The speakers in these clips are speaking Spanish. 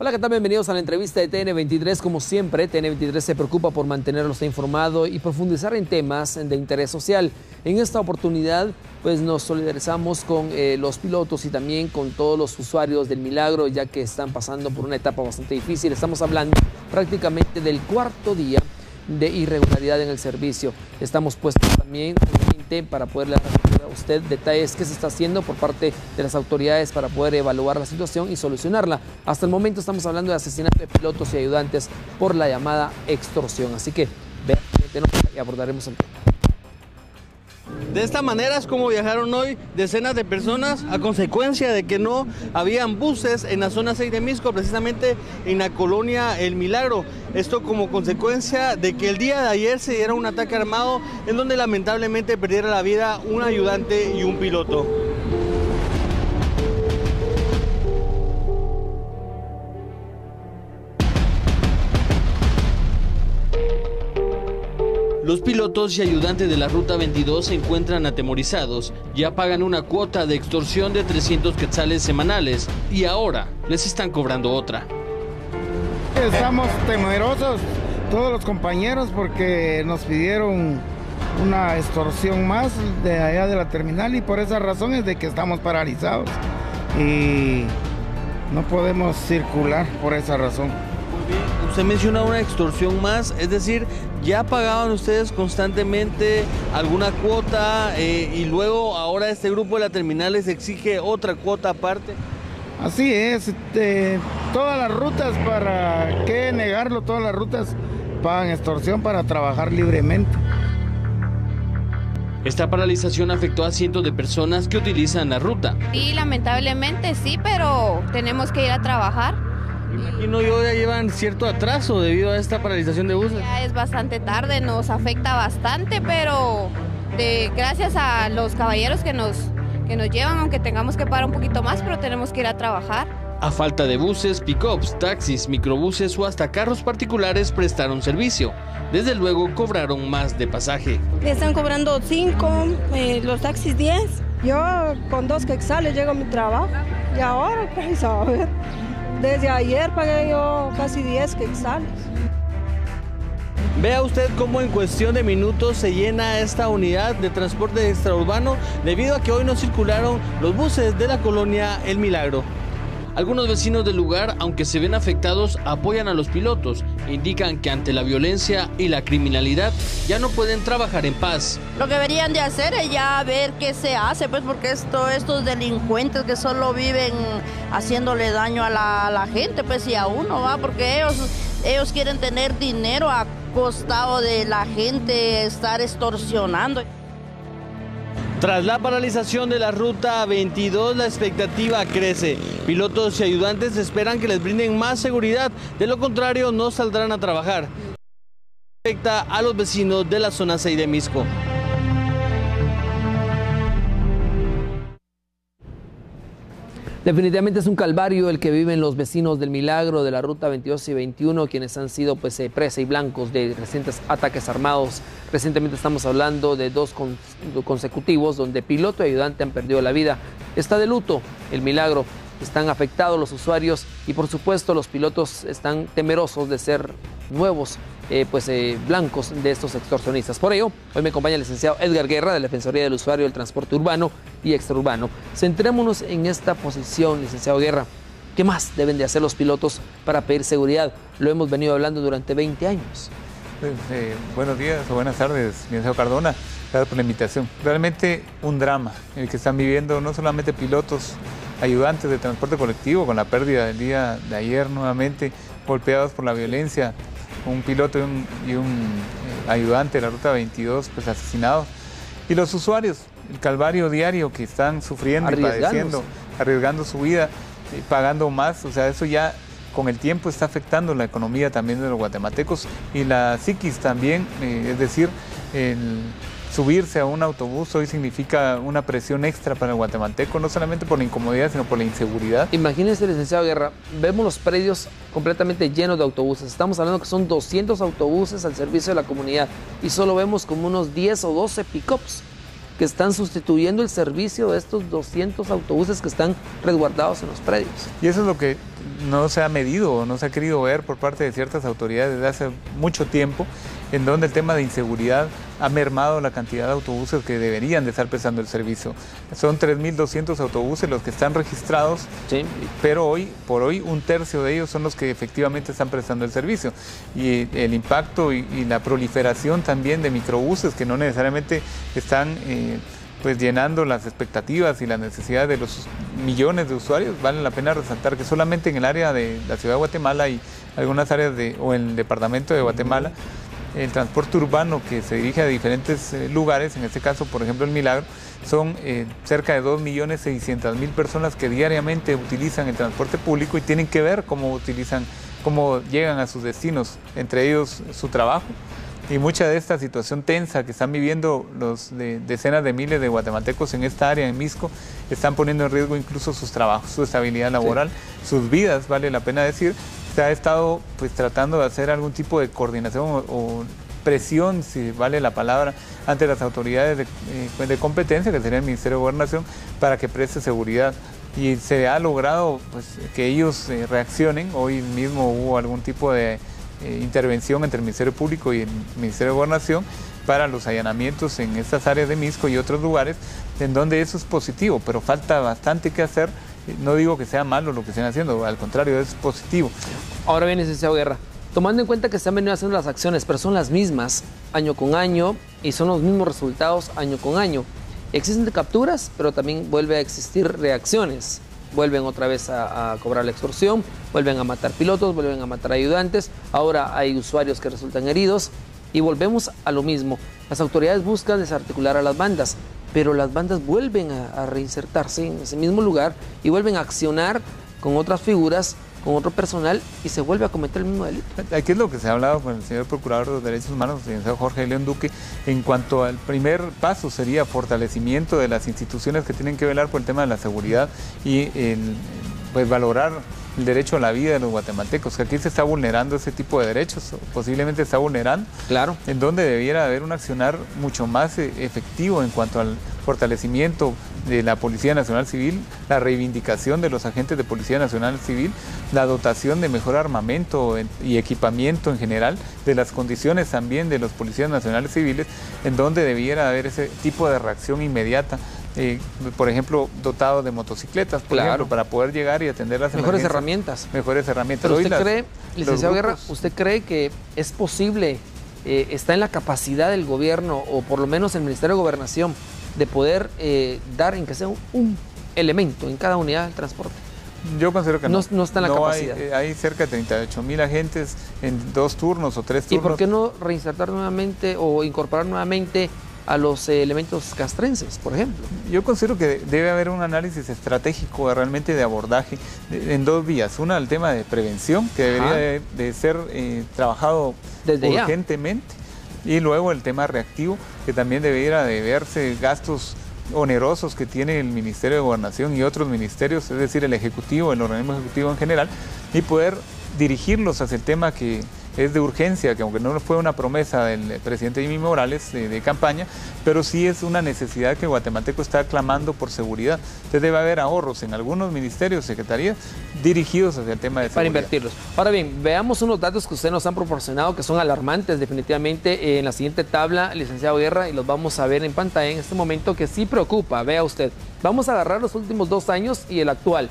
Hola, ¿qué tal? Bienvenidos a la entrevista de TN23. Como siempre, TN23 se preocupa por mantenerlos informado y profundizar en temas de interés social. En esta oportunidad, pues nos solidarizamos con los pilotos y también con todos los usuarios del Milagro, ya que están pasando por una etapa bastante difícil. Estamos hablando prácticamente del cuarto día de irregularidad en el servicio. Estamos puestos también para poderle dar a usted detalles que se está haciendo por parte de las autoridades para poder evaluar la situación y solucionarla. Hasta el momento estamos hablando de asesinato de pilotos y ayudantes por la llamada extorsión. Así que vean y abordaremos el tema. De esta manera es como viajaron hoy decenas de personas a consecuencia de que no habían buses en la zona 6 de Misco, precisamente en la colonia El Milagro. Esto como consecuencia de que el día de ayer se diera un ataque armado en donde lamentablemente perdiera la vida un ayudante y un piloto. Los pilotos y ayudantes de la Ruta 22 se encuentran atemorizados. Ya pagan una cuota de extorsión de 300 quetzales semanales y ahora les están cobrando otra. Estamos temerosos todos los compañeros porque nos pidieron una extorsión más de allá de la terminal y por esa razón es de que estamos paralizados y no podemos circular por esa razón. Usted menciona una extorsión más, es decir, ya pagaban ustedes constantemente alguna cuota y luego ahora este grupo de la terminal les exige otra cuota aparte. Así es, todas las rutas, ¿para qué negarlo? Todas las rutas pagan extorsión para trabajar libremente. Esta paralización afectó a cientos de personas que utilizan la ruta. Sí, lamentablemente sí, pero tenemos que ir a trabajar. Imagino yo ya llevan cierto atraso debido a esta paralización de buses. Ya es bastante tarde, nos afecta bastante, pero gracias a los caballeros que nos llevan, aunque tengamos que pagar un poquito más, pero tenemos que ir a trabajar. A falta de buses, pick-ups, taxis, microbuses o hasta carros particulares prestaron servicio. Desde luego cobraron más de pasaje. Están cobrando 5, los taxis 10. Yo con 2 quetzales llego a mi trabajo y ahora, pues a ver. Desde ayer pagué yo casi 10 quetzales. Vea usted cómo en cuestión de minutos se llena esta unidad de transporte extraurbano debido a que hoy no circularon los buses de la colonia El Milagro. Algunos vecinos del lugar, aunque se ven afectados, apoyan a los pilotos e indican que ante la violencia y la criminalidad ya no pueden trabajar en paz. Lo que deberían de hacer es ya ver qué se hace, pues porque estos delincuentes que solo viven haciéndole daño a la gente, pues y a uno, ¿va? Porque ellos quieren tener dinero a costado de la gente, estar extorsionando. Tras la paralización de la Ruta 22, la expectativa crece. Pilotos y ayudantes esperan que les brinden más seguridad, de lo contrario no saldrán a trabajar. Afecta a los vecinos de la zona 6 de Misco. Definitivamente es un calvario el que viven los vecinos del Milagro, de la Ruta 22 y 21, quienes han sido presa y blancos de recientes ataques armados. Recientemente estamos hablando de 2 consecutivos donde piloto y ayudante han perdido la vida. Está de luto el Milagro, están afectados los usuarios y por supuesto los pilotos están temerosos de ser nuevos blancos de estos extorsionistas. Por ello, hoy me acompaña el licenciado Edgar Guerra de la Defensoría del Usuario del Transporte Urbano y Extraurbano. Centrémonos en esta posición, licenciado Guerra. ¿Qué más deben de hacer los pilotos para pedir seguridad? Lo hemos venido hablando durante 20 años. Pues, buenos días o buenas tardes, licenciado Cardona. Gracias por la invitación. Realmente un drama el que están viviendo no solamente pilotos, ayudantes de transporte colectivo, con la pérdida del día de ayer nuevamente, golpeados por la violencia, un piloto y un ayudante de la Ruta 22 pues asesinados, y los usuarios, el calvario diario que están sufriendo y padeciendo, arriesgando su vida, pagando más. O sea, eso ya con el tiempo está afectando la economía también de los guatemaltecos y la psiquis también, es decir, el subirse a un autobús hoy significa una presión extra para el guatemalteco, no solamente por la incomodidad, sino por la inseguridad. Imagínense, licenciado Guerra, vemos los predios completamente llenos de autobuses. Estamos hablando que son 200 autobuses al servicio de la comunidad y solo vemos como unos 10 o 12 pick-ups. que están sustituyendo el servicio de estos 200 autobuses que están resguardados en los predios. Y eso es lo que no se ha medido o no se ha querido ver por parte de ciertas autoridades desde hace mucho tiempo, en donde el tema de inseguridad ha mermado la cantidad de autobuses que deberían de estar prestando el servicio. Son 3.200 autobuses los que están registrados, sí, pero por hoy un tercio de ellos son los que efectivamente están prestando el servicio. Y el impacto y la proliferación también de microbuses que no necesariamente están pues llenando las expectativas y las necesidades de los millones de usuarios. Vale la pena resaltar que solamente en el área de la ciudad de Guatemala y algunas áreas o en el departamento de Guatemala, el transporte urbano que se dirige a diferentes lugares, en este caso, por ejemplo, el Milagro, son cerca de 2.600.000 personas que diariamente utilizan el transporte público y tienen que ver cómo llegan a sus destinos, entre ellos su trabajo. Y mucha de esta situación tensa que están viviendo decenas de miles de guatemaltecos en esta área, en Misco, están poniendo en riesgo incluso sus trabajos, su estabilidad laboral, sí, sus vidas, vale la pena decir. Se ha estado pues tratando de hacer algún tipo de coordinación o presión, si vale la palabra, ante las autoridades de competencia, que sería el Ministerio de Gobernación, para que preste seguridad. Y se ha logrado pues, que ellos reaccionen. Hoy mismo hubo algún tipo de intervención entre el Ministerio Público y el Ministerio de Gobernación para los allanamientos en estas áreas de Misco y otros lugares, en donde eso es positivo, pero falta bastante que hacer. No digo que sea malo lo que estén haciendo, al contrario, es positivo. Ahora bien, licenciado Guerra, tomando en cuenta que se han venido haciendo las acciones, pero son las mismas año con año y son los mismos resultados año con año. Existen capturas, pero también vuelve a existir reacciones. Vuelven otra vez a cobrar la extorsión, vuelven a matar pilotos, vuelven a matar ayudantes. Ahora hay usuarios que resultan heridos y volvemos a lo mismo. Las autoridades buscan desarticular a las bandas, pero las bandas vuelven a reinsertarse en ese mismo lugar y vuelven a accionar con otras figuras, con otro personal, y se vuelve a cometer el mismo delito. Aquí es lo que se ha hablado con el señor Procurador de los Derechos Humanos, el señor Jorge León Duque, en cuanto al primer paso sería fortalecimiento de las instituciones que tienen que velar por el tema de la seguridad y pues valorar el derecho a la vida de los guatemaltecos, que aquí se está vulnerando ese tipo de derechos, posiblemente está vulnerando, claro, en donde debiera haber un accionar mucho más efectivo en cuanto al fortalecimiento de la Policía Nacional Civil, la reivindicación de los agentes de Policía Nacional Civil, la dotación de mejor armamento y equipamiento en general, de las condiciones también de los policías nacionales civiles, en donde debiera haber ese tipo de reacción inmediata. Por ejemplo, dotados de motocicletas, por ejemplo, para poder llegar y atender las mejores herramientas. Mejores herramientas. Pero usted cree, licenciado Guerra, ¿usted cree que es posible, está en la capacidad del gobierno, o por lo menos el Ministerio de Gobernación, de poder dar en que sea un elemento en cada unidad del transporte? Yo considero que no. No está en la capacidad. Hay cerca de 38.000 agentes en 2 turnos o 3 turnos. ¿Y por qué no reinsertar nuevamente o incorporar nuevamente a los elementos castrenses, por ejemplo? Yo considero que debe haber un análisis estratégico realmente de abordaje en 2 vías. Una, el tema de prevención, que debería de ser trabajado desde urgentemente. Y luego el tema reactivo, que también debiera de verse gastos onerosos que tiene el Ministerio de Gobernación y otros ministerios, es decir, el Ejecutivo, el organismo ejecutivo en general, y poder dirigirlos hacia el tema que es de urgencia, que aunque no fue una promesa del presidente Jimmy Morales de campaña, pero sí es una necesidad que Guatemalteco está clamando por seguridad. Entonces debe haber ahorros en algunos ministerios, secretarías, dirigidos hacia el tema de seguridad. Para invertirlos. Ahora bien, veamos unos datos que ustedes nos han proporcionado que son alarmantes definitivamente en la siguiente tabla, licenciado Guerra, y los vamos a ver en pantalla en este momento, que sí preocupa. Vea usted, vamos a agarrar los últimos 2 años y el actual.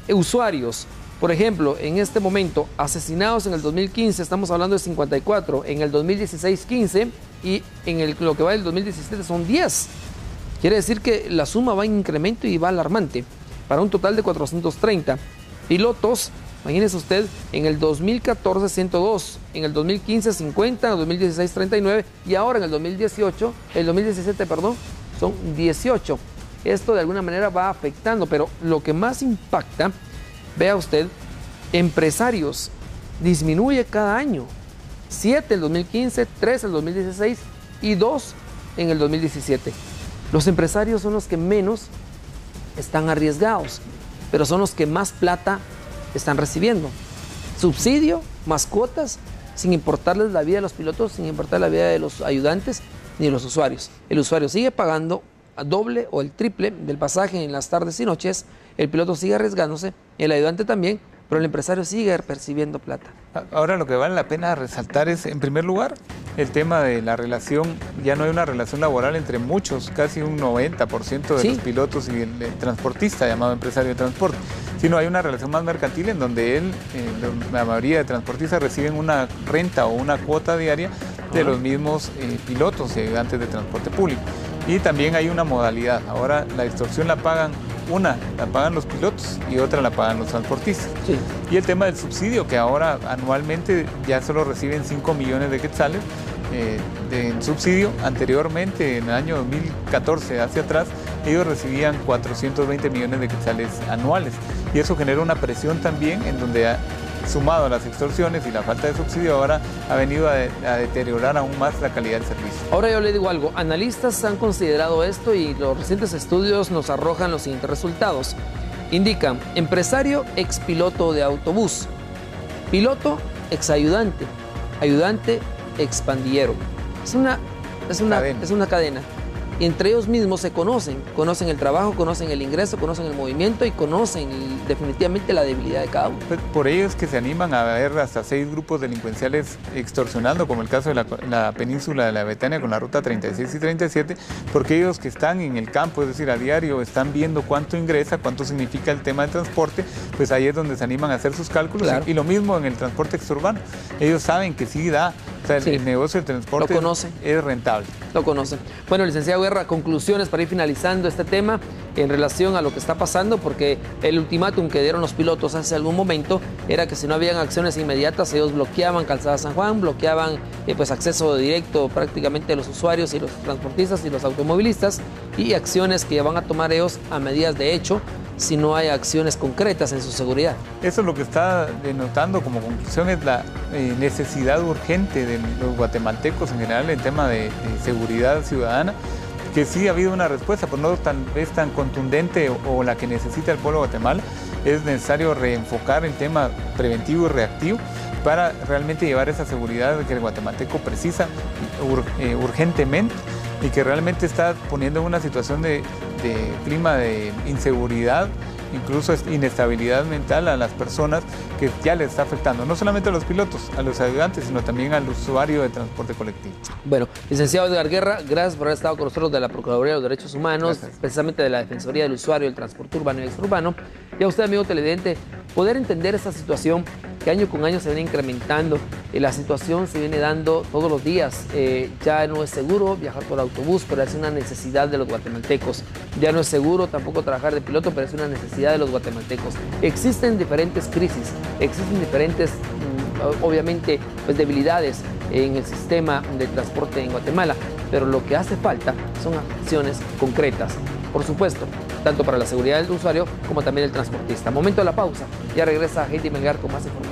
Usuarios. Por ejemplo, en este momento, asesinados en el 2015, estamos hablando de 54, en el 2016, 15, y en lo que va del 2017 son 10. Quiere decir que la suma va en incremento y va alarmante, para un total de 430. Pilotos, imagínese usted, en el 2014, 102, en el 2015, 50, en el 2016, 39, y ahora en el 2017, son 18. Esto de alguna manera va afectando, pero lo que más impacta, vea usted, empresarios, disminuye cada año. 7 el 2015, 3 el 2016 y 2 en el 2017. Los empresarios son los que menos están arriesgados, pero son los que más plata están recibiendo. Subsidio, más cuotas, sin importarles la vida de los pilotos, sin importar la vida de los ayudantes ni de los usuarios. El usuario sigue pagando doble o el triple del pasaje en las tardes y noches, el piloto sigue arriesgándose, el ayudante también, pero el empresario sigue percibiendo plata. Ahora lo que vale la pena resaltar es, en primer lugar, el tema de la relación. Ya no hay una relación laboral entre muchos, casi un 90% de los pilotos y el transportista, llamado empresario de transporte, sino hay una relación más mercantil en donde la mayoría de transportistas reciben una renta o una cuota diaria de los mismos pilotos y ayudantes de transporte público. Y también hay una modalidad. Ahora la extorsión la pagan los pilotos y otra la pagan los transportistas. Sí. Y el tema del subsidio, que ahora anualmente ya solo reciben 5 millones de quetzales de subsidio. Anteriormente, en el año 2014 hacia atrás, ellos recibían 420 millones de quetzales anuales. Y eso genera una presión también en donde sumado a las extorsiones y la falta de subsidio, ahora ha venido a deteriorar aún más la calidad del servicio. Ahora yo le digo algo, analistas han considerado esto y los recientes estudios nos arrojan los siguientes resultados. Indican, empresario expiloto de autobús, piloto exayudante, ayudante expandillero. Es una cadena. Y entre ellos mismos se conocen el trabajo, conocen el ingreso, conocen el movimiento y conocen definitivamente la debilidad de cada uno. Por ello es que se animan a ver hasta 6 grupos delincuenciales extorsionando, como el caso de la península de la Betania con la ruta 36 y 37, porque ellos que están en el campo, es decir, a diario, están viendo cuánto ingresa, cuánto significa el tema del transporte, pues ahí es donde se animan a hacer sus cálculos. Claro. Y lo mismo en el transporte exurbano. Ellos saben que sí da. O sea, el negocio del transporte es rentable. Lo conocen. Bueno, licenciado Guerra, conclusiones para ir finalizando este tema en relación a lo que está pasando, porque el ultimátum que dieron los pilotos hace algún momento era que si no habían acciones inmediatas, ellos bloqueaban Calzada San Juan, bloqueaban pues acceso directo prácticamente a los usuarios y los transportistas y los automovilistas, y acciones que van a tomar ellos a medidas de hecho si no hay acciones concretas en su seguridad. Eso es lo que está denotando como conclusión, es la necesidad urgente de los guatemaltecos en general en tema de seguridad ciudadana, que sí ha habido una respuesta, pero no tan contundente o la que necesita el pueblo de Guatemala. Es necesario reenfocar el tema preventivo y reactivo para realmente llevar esa seguridad que el guatemalteco precisa urgentemente, y que realmente está poniendo en una situación de clima de inseguridad, incluso inestabilidad mental a las personas, que ya les está afectando, no solamente a los pilotos, a los ayudantes, sino también al usuario de transporte colectivo. Bueno, licenciado Edgar Guerra, gracias por haber estado con nosotros de la Procuraduría de los Derechos Humanos, precisamente de la Defensoría del Usuario del Transporte Urbano y Exurbano, y a usted, amigo televidente, poder entender esta situación que año con año se viene incrementando. La situación se viene dando todos los días. Ya no es seguro viajar por autobús, pero es una necesidad de los guatemaltecos. Ya no es seguro tampoco trabajar de piloto, pero es una necesidad de los guatemaltecos. Existen diferentes crisis, existen diferentes, obviamente, pues, debilidades en el sistema de transporte en Guatemala, pero lo que hace falta son acciones concretas, por supuesto, tanto para la seguridad del usuario como también del transportista. Momento de la pausa. Ya regresa Heidi Melgar con más información.